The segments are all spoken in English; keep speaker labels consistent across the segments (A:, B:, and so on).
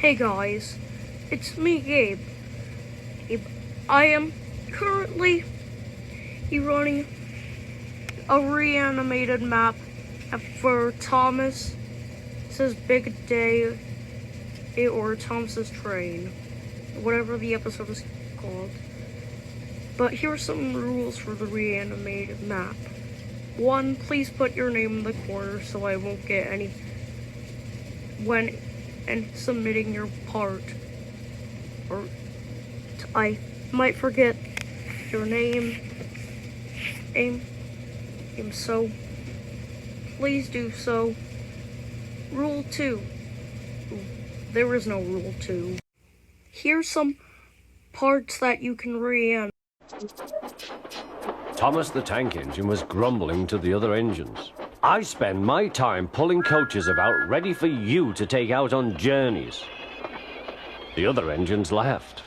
A: Hey guys, it's me, Gabe. I am currently running a reanimated map for Thomas. It says Big Day or Thomas's Train, whatever the episode is called. But here are some rules for the reanimated map. 1, please put your name in the corner so I won't get any when submitting your part, or I might forget your name. So please do so. Rule 2. There is no rule 2. Here's some parts that you can reanimate.
B: Thomas the tank engine was grumbling to the other engines. I spend my time pulling coaches about ready for you to take out on journeys. The other engines laughed.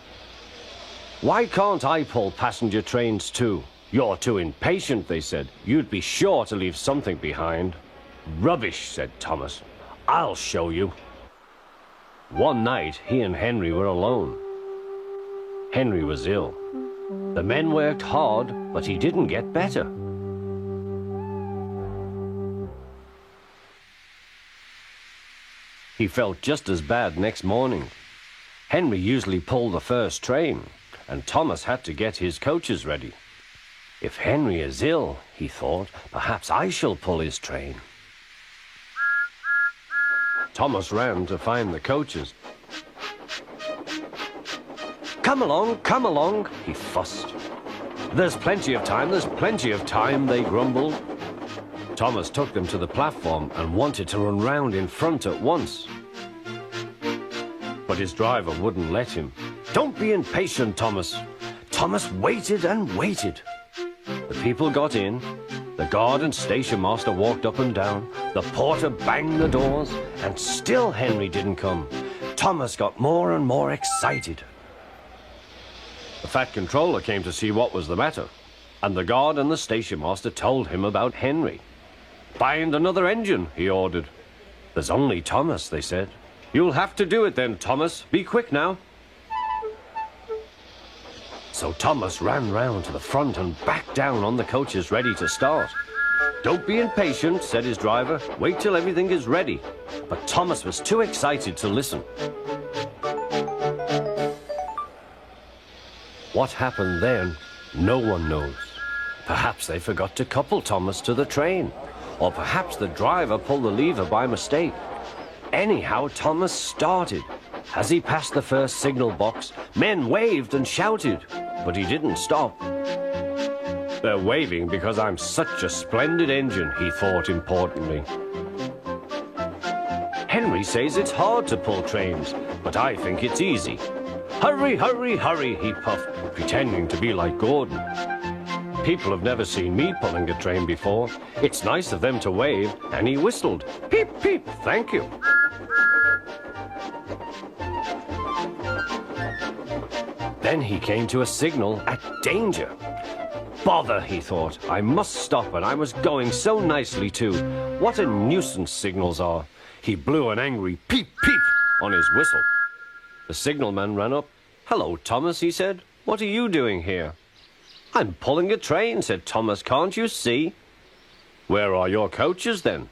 B: Why can't I pull passenger trains too? You're too impatient, they said. You'd be sure to leave something behind. Rubbish, said Thomas. I'll show you. One night, he and Henry were alone. Henry was ill. The men worked hard, but he didn't get better. He felt just as bad next morning. Henry usually pulled the first train, and Thomas had to get his coaches ready. If Henry is ill, he thought, perhaps I shall pull his train. Thomas ran to find the coaches. Come along, he fussed. There's plenty of time, they grumbled. Thomas took them to the platform and wanted to run round in front at once. But his driver wouldn't let him. Don't be impatient, Thomas. Thomas waited and waited. The people got in. The guard and station master walked up and down. The porter banged the doors, and still Henry didn't come. Thomas got more and more excited. The fat controller came to see what was the matter, and the guard and the station master told him about Henry. Find another engine, he ordered. There's only Thomas, they said. You'll have to do it then, Thomas. Be quick now. So Thomas ran round to the front and back down on the coaches ready to start. Don't be impatient, said his driver. Wait till everything is ready. But Thomas was too excited to listen. What happened then, no one knows. Perhaps they forgot to couple Thomas to the train. Or perhaps the driver pulled the lever by mistake. Anyhow, Thomas started. As he passed the first signal box, men waved and shouted, but he didn't stop. They're waving because I'm such a splendid engine, he thought importantly. Henry says it's hard to pull trains, but I think it's easy. Hurry, hurry, hurry, he puffed, pretending to be like Gordon. People have never seen me pulling a train before. It's nice of them to wave, and he whistled. Peep, peep, thank you. Then he came to a signal at danger. Bother, he thought. I must stop, and I was going so nicely too. What a nuisance signals are. He blew an angry peep, peep on his whistle. The signalman ran up. Hello, Thomas, he said. What are you doing here? I'm pulling a train, said Thomas. Can't you see? Where are your coaches, then?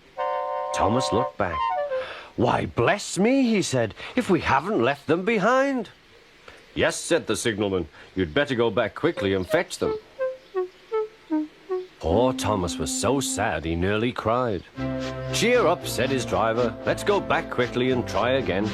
B: Thomas looked back. Why, bless me, he said, if we haven't left them behind. Yes, said the signalman. You'd better go back quickly and fetch them. Poor Thomas was so sad he nearly cried. Cheer up, said his driver. Let's go back quickly and try again.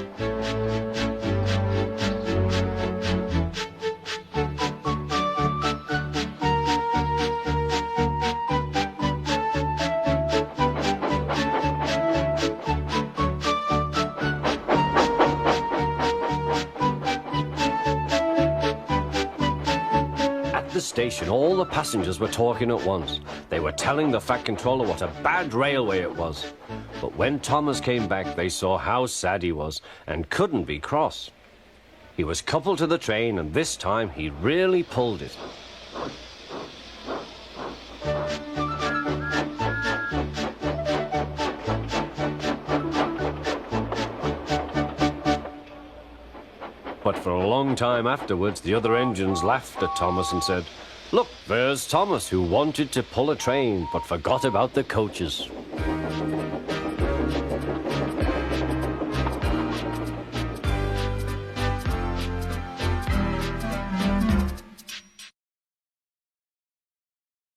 B: The station, all the passengers were talking at once. They were telling the fat controller what a bad railway it was. But when Thomas came back, they saw how sad he was and couldn't be cross. He was coupled to the train, and this time he really pulled it. But for a long time afterwards, the other engines laughed at Thomas and said, "Look, there's Thomas, who wanted to pull a train, but forgot about the coaches."